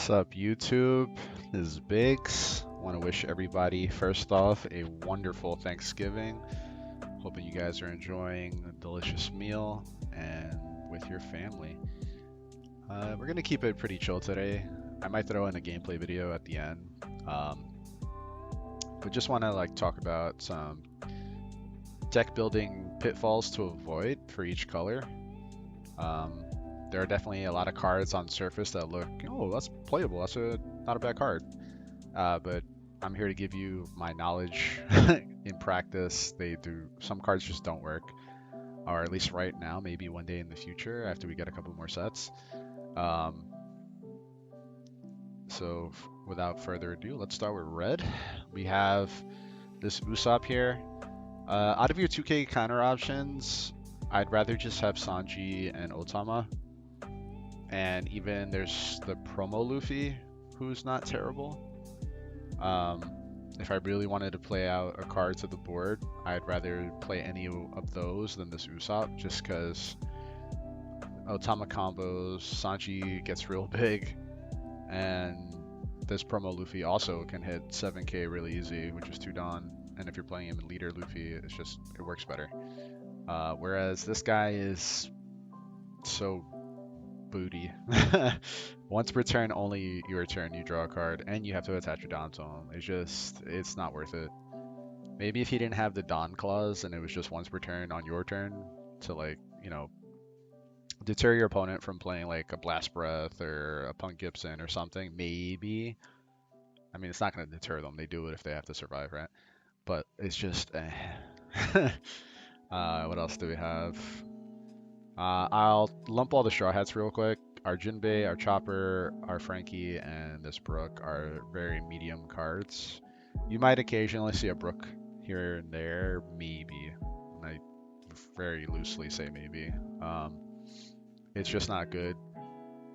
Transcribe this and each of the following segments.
What's up, YouTube? This is Biggs. Want to wish everybody, first off, a wonderful Thanksgiving. Hoping you guys are enjoying a delicious meal and with your family. We're going to keep it pretty chill today. I might throw in a gameplay video at the end. But just want to talk about some deck building pitfalls to avoid for each color. There are definitely a lot of cards on surface that look, oh, that's playable. That's not a bad card. But I'm here to give you my knowledge in practice. Some cards just don't work, or at least right now, maybe one day in the future after we get a couple more sets. So without further ado, let's start with red. We have this Usopp here. Out of your 2K counter options, I'd rather just have Sanji and Otama. And even there's the promo Luffy, who's not terrible. If I really wanted to play out a card to the board, I'd rather play any of those than this Usopp, just because Otama combos, Sanji gets real big, and this promo Luffy also can hit 7k really easy, which is 2 Dawn. And if you're playing him in leader Luffy, it works better. Whereas this guy is so booty. Once per turn, only your turn, you draw a card, and you have to attach a Dawn to him. It's not worth it. Maybe if he didn't have the Dawn clause and it was just once per turn on your turn to deter your opponent from playing like a Blast Breath or a Punk Gibson or something, maybe. I mean, it's not going to deter them. They do it if they have to survive, right? But it's just, what else do we have? I'll lump all the Straw Hats real quick. Our Jinbei, our Chopper, our Frankie, and this Brook are very medium cards. You might occasionally see a Brook here and there, maybe. I very loosely say maybe. It's just not good,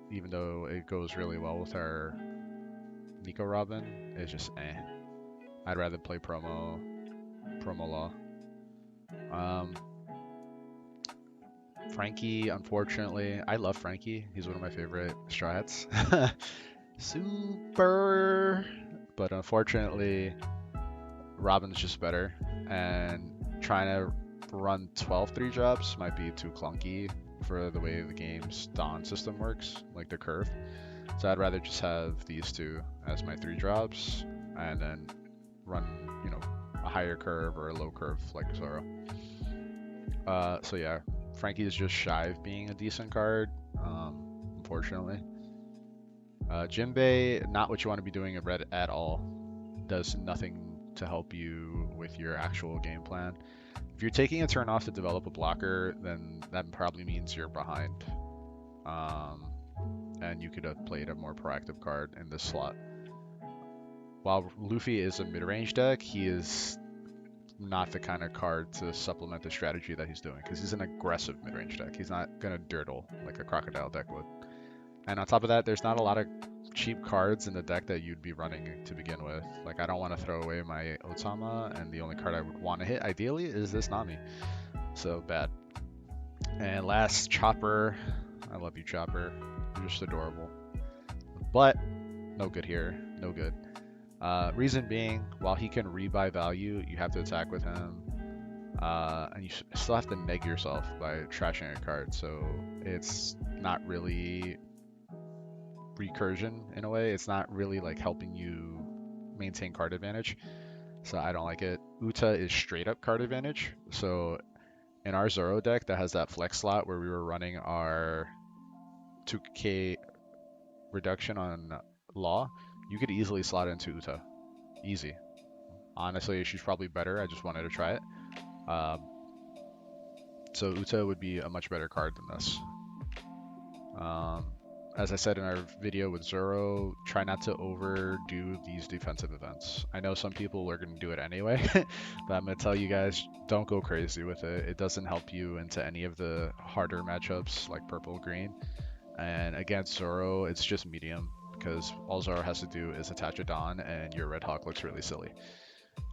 even though it goes really well with our Nico Robin. It's just I'd rather play promo law. Frankie, unfortunately, I love Frankie. He's one of my favorite Straw Hats. Super! But unfortunately, Robin's just better. And trying to run 12 3-drops might be too clunky for the way the game's Dawn system works, like the curve. So I'd rather just have these two as my 3-drops and then run, a higher curve or a low curve like Zoro. So yeah. Frankie is just shy of being a decent card, unfortunately. Jinbei, not what you want to be doing in red at all. Does nothing to help you with your actual game plan. If you're taking a turn off to develop a blocker, then that probably means you're behind. And you could have played a more proactive card in this slot. While Luffy is a mid-range deck, he is not the kind of card to supplement the strategy that he's doing, because he's an aggressive mid-range deck. He's not gonna dirtle like a Crocodile deck would. And on top of that, there's not a lot of cheap cards in the deck that you'd be running to begin with. Like, I don't want to throw away my Otama, and the only card I would want to hit ideally is this Nami. So bad. And last, Chopper. I love you, Chopper. You're just adorable. But no good here. No good. Reason being, while he can rebuy value, you have to attack with him, and you still have to neg yourself by trashing a card, so it's not really recursion in a way. It's not really helping you maintain card advantage, so I don't like it. Uta is straight up card advantage, so in our Zoro deck that has that flex slot where we were running our 2k reduction on Law, you could easily slot into Uta. Easy. Honestly, she's probably better. I just wanted to try it. So Uta would be a much better card than this. As I said in our video with Zoro, try not to overdo these defensive events. I know some people are going to do it anyway, but I'm going to tell you guys, don't go crazy with it. It doesn't help you into any of the harder matchups like purple-green. And against Zoro, it's just medium, because all Zoro has to do is attach a Dawn and your Red Hawk looks really silly.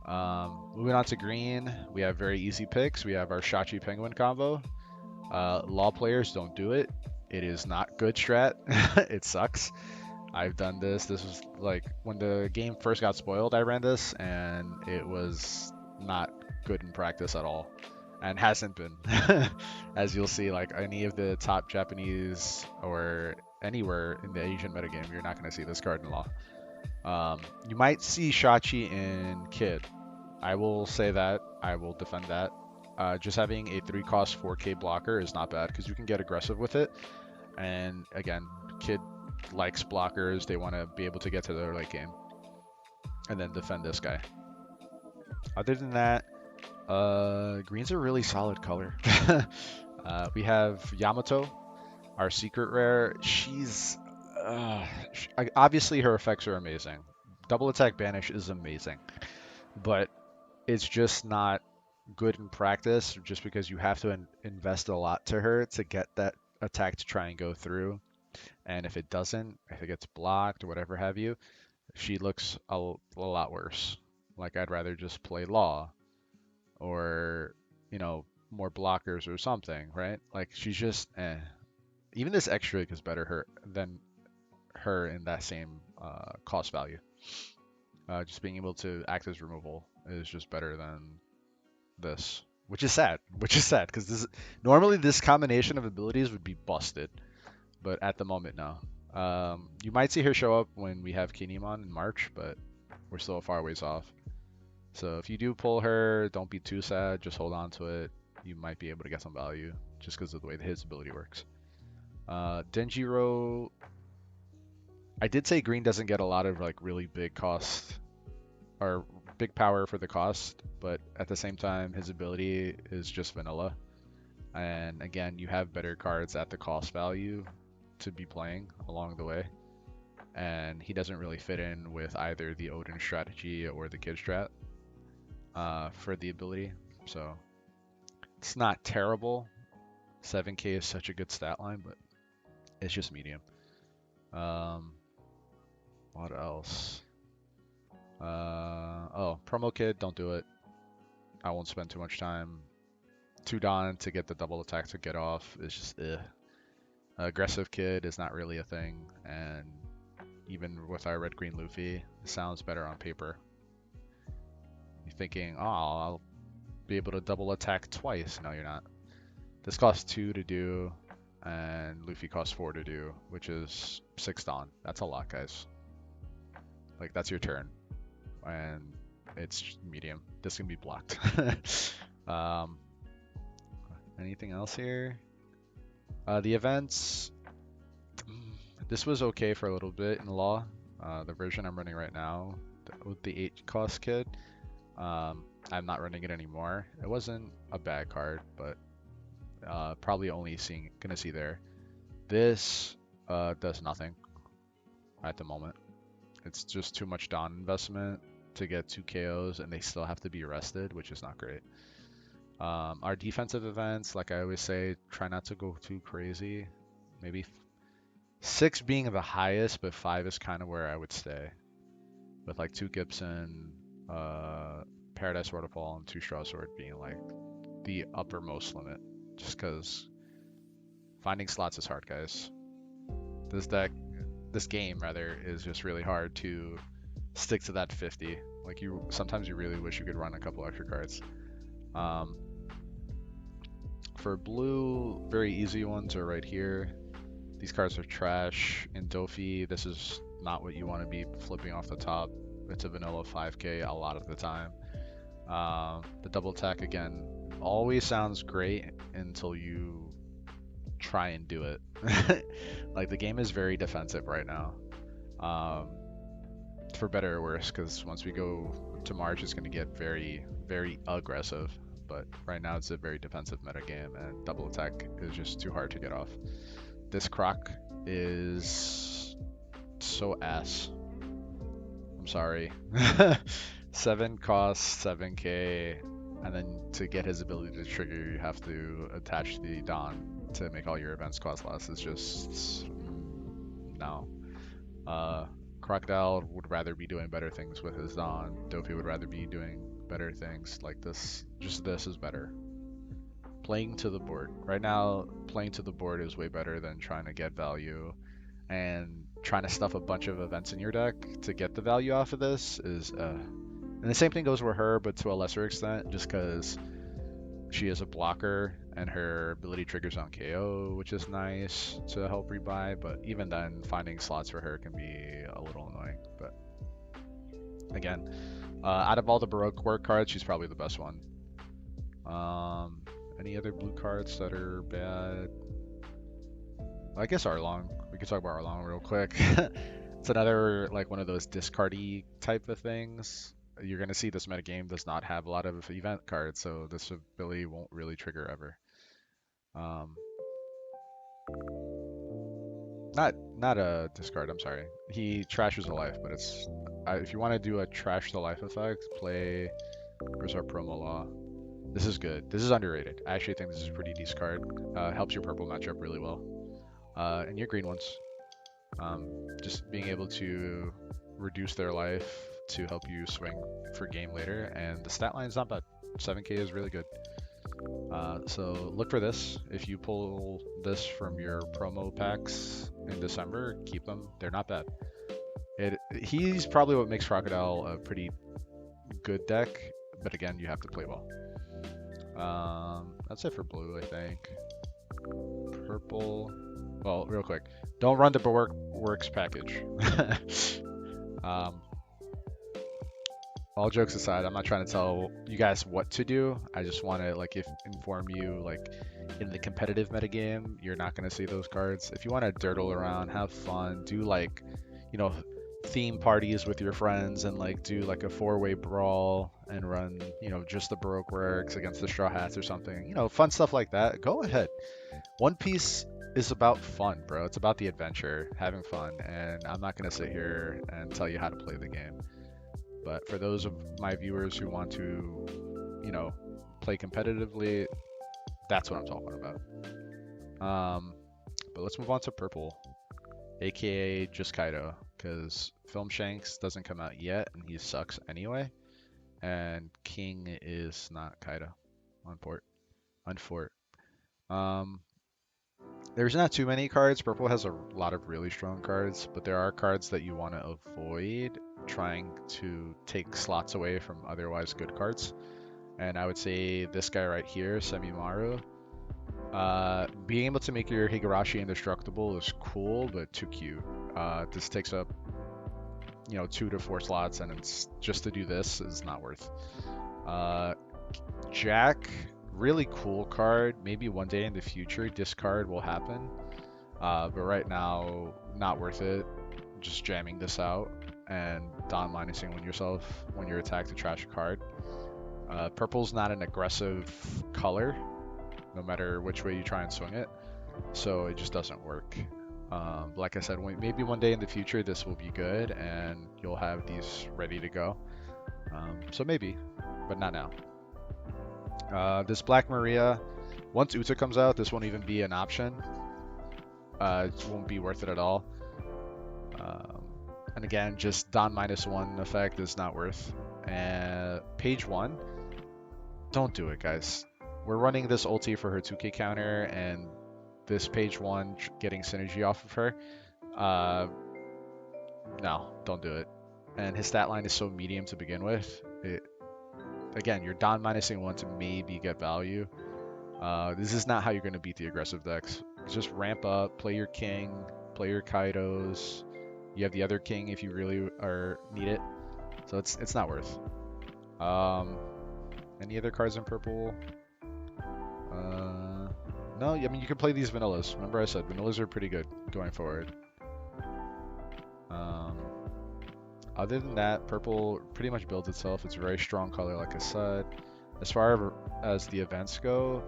Moving on to green, we have very easy picks. We have our Shachi Penguin combo. Law players don't do it. It is not good strat. It sucks. I've done this. This was like when the game first got spoiled, I ran this, and it was not good in practice at all, and hasn't been. As you'll see, like any of the top Japanese or anywhere in the Asian metagame, you're not going to see this card in law. You might see Shachi in Kid. I will say that. I will defend that. Just having a 3-cost 4K blocker is not bad because you can get aggressive with it. And again, Kid likes blockers. They want to be able to get to their late game and then defend this guy. Other than that, green's a really solid color. We have Yamato, our secret rare. She's obviously her effects are amazing. Double attack banish is amazing, but it's just not good in practice just because you have to invest a lot to her to get that attack to try and go through. And if it doesn't, if it gets blocked or whatever have you, she looks a lot worse. Like I'd rather just play Law or, more blockers or something, right? Like she's just Even this extra is better than her in that same cost value. Just being able to act as removal is just better than this, which is sad. Which is sad because normally this combination of abilities would be busted, but at the moment, no. You might see her show up when we have Kinemon in March, but we're still a far ways off. So if you do pull her, don't be too sad. Just hold on to it. You might be able to get some value just because of the way that his ability works. Denjiro, I did say green doesn't get a lot of like really big cost or big power for the cost, but at the same time, his ability is just vanilla. And again, you have better cards at the cost value to be playing along the way. And he doesn't really fit in with either the Odin strategy or the Kid strat for the ability. So it's not terrible. 7K is such a good stat line, but it's just medium. What else? Promo Kid, don't do it. I won't spend too much time. 2 Don to get the double attack to get off is just Aggressive Kid is not really a thing, and even with our red-green Luffy, it sounds better on paper. You're thinking, oh, I'll be able to double attack twice. No, you're not. This costs 2 to do, and Luffy costs 4 to do, which is 6 Don. That's a lot, guys. Like, that's your turn. And it's medium. This can be blocked. Anything else here? The events. This was okay for a little bit in Law. The version I'm running right now with the 8-cost Kid. I'm not running it anymore. It wasn't a bad card, but probably only gonna see there. This does nothing at the moment. It's just too much Dawn investment to get 2 KOs, and they still have to be arrested, which is not great. Our defensive events, like I always say, try not to go too crazy. Maybe 6 being the highest, but 5 is kind of where I would stay. With like 2 Gibson, Paradise Waterfall, and 2 Straw Sword being like the uppermost limit. Just because finding slots is hard, guys. This game rather, is just really hard to stick to that 50. Like sometimes you really wish you could run a couple extra cards. For blue, very easy ones are right here. These cards are trash. In Dofi, this is not what you want to be flipping off the top. It's a vanilla 5K a lot of the time. The double attack, again, always sounds great until you try and do it. Like, the game is very defensive right now. For better or worse, because once we go to March, it's going to get very, very aggressive. But right now, it's a very defensive meta game, and double attack is just too hard to get off. This Croc is so ass. I'm sorry. 7 costs, 7K, and then to get his ability to trigger, you have to attach the Dawn to make all your events cost less. It's just no. Crocodile would rather be doing better things with his Dawn. Dofi would rather be doing better things like this. Just this is better. Playing to the board. Right now, playing to the board is way better than trying to get value. And trying to stuff a bunch of events in your deck to get the value off of this is, and the same thing goes with her, but to a lesser extent, just because she is a blocker and her ability triggers on KO, which is nice to help rebuy. But even then, finding slots for her can be a little annoying. But again, out of all the Baroque work cards, she's probably the best one. Any other blue cards that are bad? I guess Arlong. We could talk about Arlong real quick. It's another like one of those discardy type of things. You're gonna see this metagame does not have a lot of event cards, so this ability won't really trigger ever. Not a discard. I'm sorry. He trashes a life, but it's if you want to do a trash the life effect, play. Where's our promo law? This is good. This is underrated. I actually think this is a pretty decent card. Helps your purple match up really well. And your green ones. Just being able to reduce their life to help you swing for game later, and the stat line is not bad. 7k is really good. So look for this. If you pull this from your promo packs in December, keep them. They're not bad. He's probably what makes Crocodile a pretty good deck, but again, you have to play well. That's it for blue, I think. Purple. Well, real quick, don't run the Baroque Works package. All jokes aside, I'm not trying to tell you guys what to do. I just want to inform you, like, in the competitive metagame, you're not going to see those cards. If you want to dirtle around, have fun, do like, theme parties with your friends and do like a 4-way brawl and run, just the Baroque Works against the Straw Hats or something, fun stuff like that. Go ahead. One Piece is about fun, bro. It's about the adventure, having fun, and I'm not going to sit here and tell you how to play the game. But for those of my viewers who want to, play competitively, that's what I'm talking about. But let's move on to purple, aka just Kaido, because Film Shanks doesn't come out yet, and he sucks anyway. And King is not Kaido on Unfort. There's not too many cards. Purple has a lot of really strong cards, but there are cards that you want to avoid trying to take slots away from otherwise good cards. And I would say this guy right here, Semimaru, being able to make your Higurashi indestructible is cool, but too cute. This takes up 2 to 4 slots, and it's just to do this is not worth. Jack, really cool card. Maybe one day in the future discard will happen, but right now not worth it. Just jamming this out and Don minusing when you're attacked to trash a card. Purple's not an aggressive color, no matter which way you try and swing it, so it just doesn't work. Like I said, maybe one day in the future this will be good and you'll have these ready to go. So maybe, but not now. This Black Maria, once Uta comes out, this won't even be an option. It won't be worth it at all. And again, just Don -1 effect is not worth. And page 1, don't do it, guys. We're running this ulti for her 2k counter, and this page 1 getting synergy off of her. No, don't do it. And his stat line is so medium to begin with. Again, you're Don -1 to maybe get value. This is not how you're going to beat the aggressive decks. Just ramp up, play your King, play your Kaidos. You have the other King if you really need it. So it's not worth. Any other cards in purple? No, I mean, you can play these vanillas. Remember I said vanillas are pretty good going forward. Other than that, purple pretty much builds itself. It's a very strong color, like I said. As far as the events go,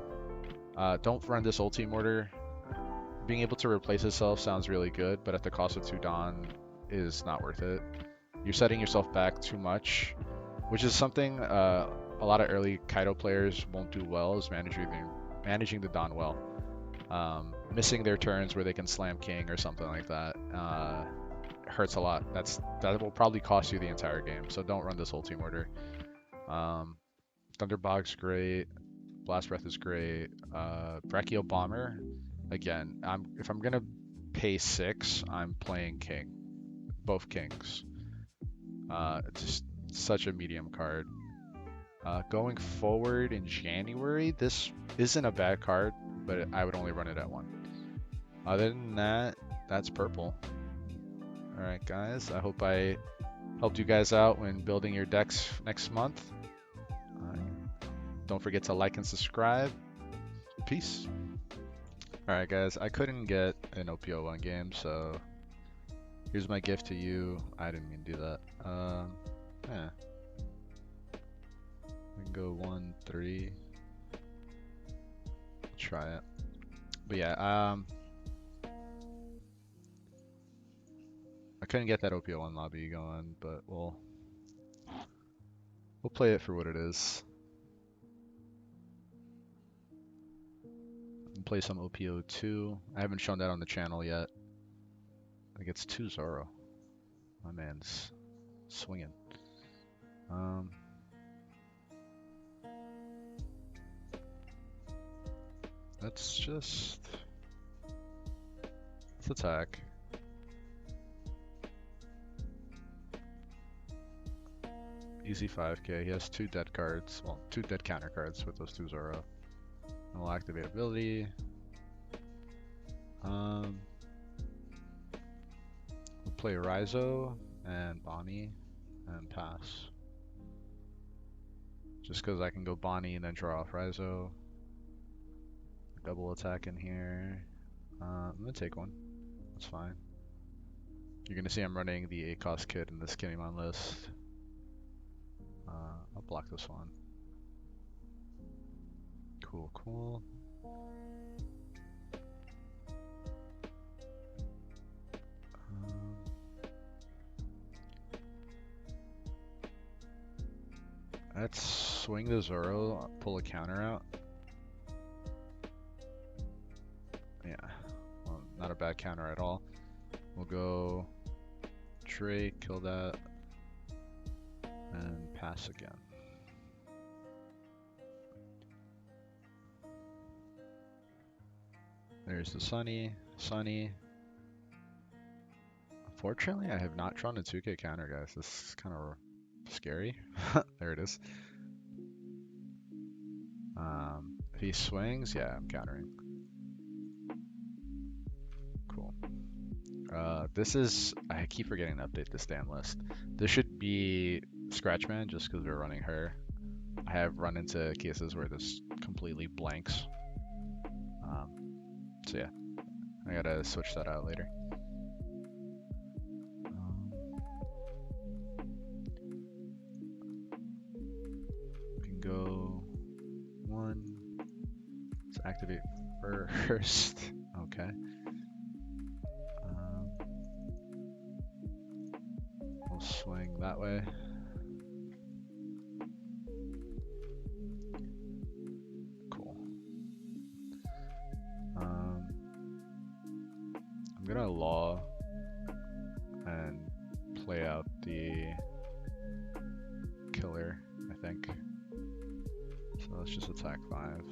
don't run this ulti mortar. Being able to replace itself sounds really good, but at the cost of 2 Dawn is not worth it. You're setting yourself back too much, which is something a lot of early Kaido players won't do well, is managing the Dawn well. Missing their turns where they can slam King or something like that hurts a lot. That will probably cost you the entire game, so don't run this ulti mortar. Thunderbog's great. Blast Breath is great. Brachio Bomber, again, if I'm gonna pay 6, I'm playing king. Both kings. Just such a medium card. Going forward in January, this isn't a bad card, but I would only run it at 1. Other than that, that's purple. Alright guys, I hope I helped you guys out when building your decks next month. Don't forget to like and subscribe. Peace. Alright guys, I couldn't get an OP-01 game, so here's my gift to you. I didn't mean to do that. Yeah. We can go 1, 3. Try it. But yeah, I couldn't get that OP-01 lobby going, but we'll play it for what it is. Play some OP-02. I haven't shown that on the channel yet. I think it's 2 Zoro. My man's swinging. Let's attack. Easy 5k. He has 2 dead cards. Well, 2 dead counter cards with those 2 Zoro. And we'll activate ability. We'll play Raizo and Bonnie and pass. Just because I can go Bonnie and then draw off Raizo. Double attack in here. I'm gonna take one. That's fine. You're gonna see I'm running the 8 cost kid in this Kinemon list. I'll block this one. Cool, cool. Let's swing the Zoro, pull a counter out. Yeah, well, not a bad counter at all. We'll go Drake, kill that, and pass again. There's the Sunny. Unfortunately, I have not drawn a 2k counter, guys. This is kind of scary. There it is. If he swings, yeah, I'm countering. Cool. This is, I keep forgetting to update this damn list. This should be Scratchman just because we're running her. I have run into cases where this completely blanks. So yeah, I gotta switch that out later. We can go 1. Let's activate first. Okay. We'll swing that way. I'm gonna law and play out the killer, I think. So let's just attack 5.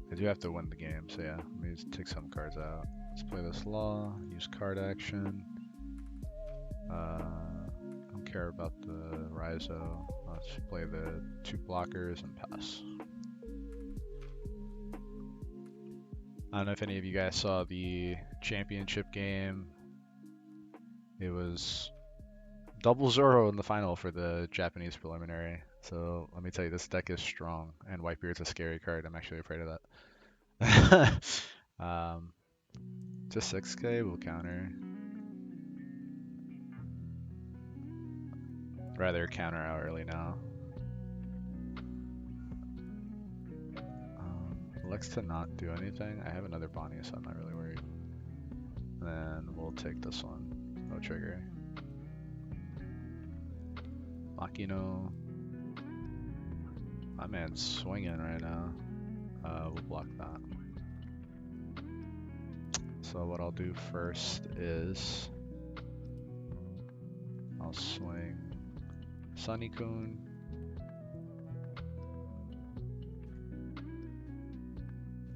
I do have to win the game, so yeah, let me just take some cards out. Let's play this law, use card action. Don't care about the Raizo. Let's play the 2 blockers and pass. I don't know if any of you guys saw the championship game. It was double Zoro in the final for the Japanese preliminary. So let me tell you, this deck is strong, and Whitebeard's a scary card. I'm actually afraid of that. Just 6k will counter. Rather counter out early now. Elects to not do anything. I have another Bonnie, so I'm not really worried. And then we'll take this one. No trigger. Makino. My man's swinging right now. We'll block that. So what I'll do first is I'll swing Sunny Coon.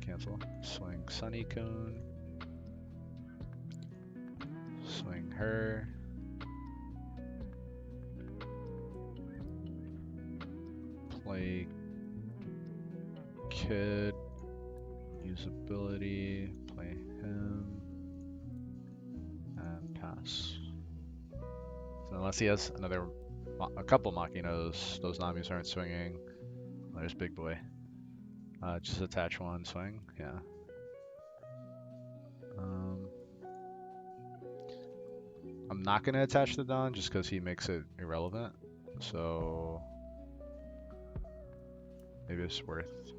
Cancel. Swing Sunny Coon. Swing her. Play Kid. Use ability. Play him. And pass. So unless he has a couple Machinos, those Namis aren't swinging. There's Big Boy. Just attach one, swing. Yeah. I'm not gonna attach the Don just because he makes it irrelevant. So maybe it's worth.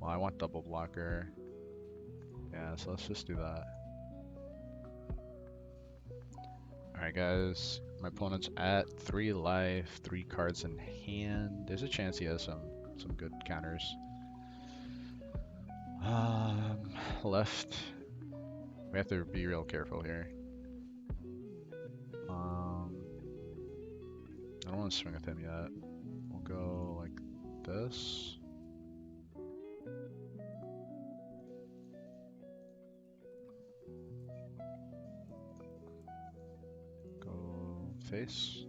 Well, I want double blocker. Yeah, so let's just do that. Alright guys, my opponent's at 3 life, 3 cards in hand. There's a chance he has some good counters. Left, we have to be real careful here. I don't want to swing with him yet. We'll go like this. Go face.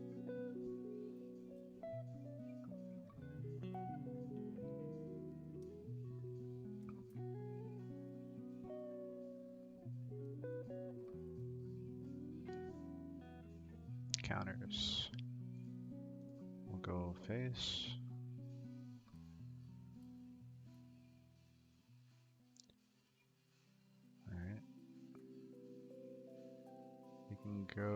Counters. We'll go face. Alright. We can go.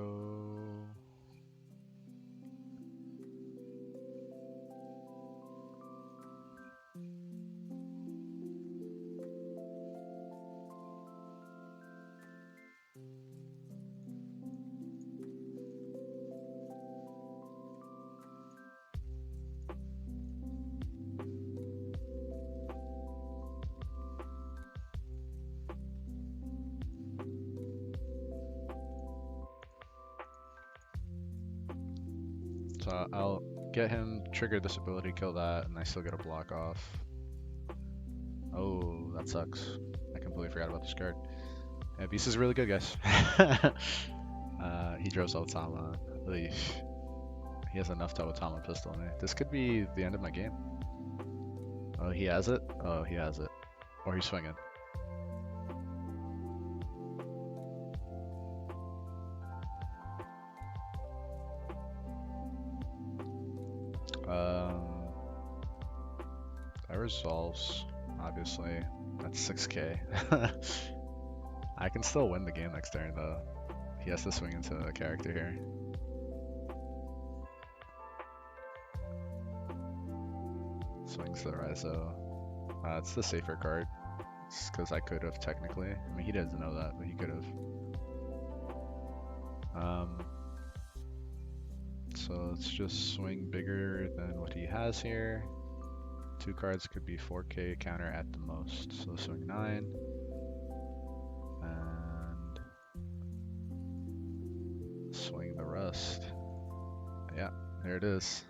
So I'll get him, trigger this ability, kill that, and I still get a block off. Oh, that sucks. I completely forgot about this card. Yeah, Beast is really good, guys. He draws Otama. He has enough to Otama pistol me. This could be the end of my game. Oh, he has it? Oh, he has it. Or he's swinging. That resolves, obviously. That's 6k. I can still win the game next turn, though. He has to swing into a character here. Swings the Raizo. It's the safer card. It's because I could have, technically. I mean, he doesn't know that, but he could have. So let's just swing bigger than what he has here. 2 cards could be 4k counter at the most. So swing 9. And swing the rest. Yeah, there it is.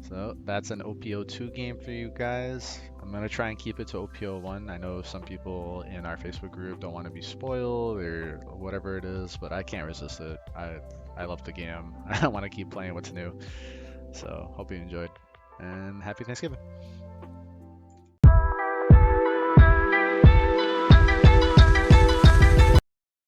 So that's an OP-02 game for you guys. I'm going to try and keep it to OP-01. I know some people in our Facebook group don't want to be spoiled or whatever it is, but I can't resist it. I love the game. I want to keep playing what's new. So hope you enjoyed, and happy Thanksgiving.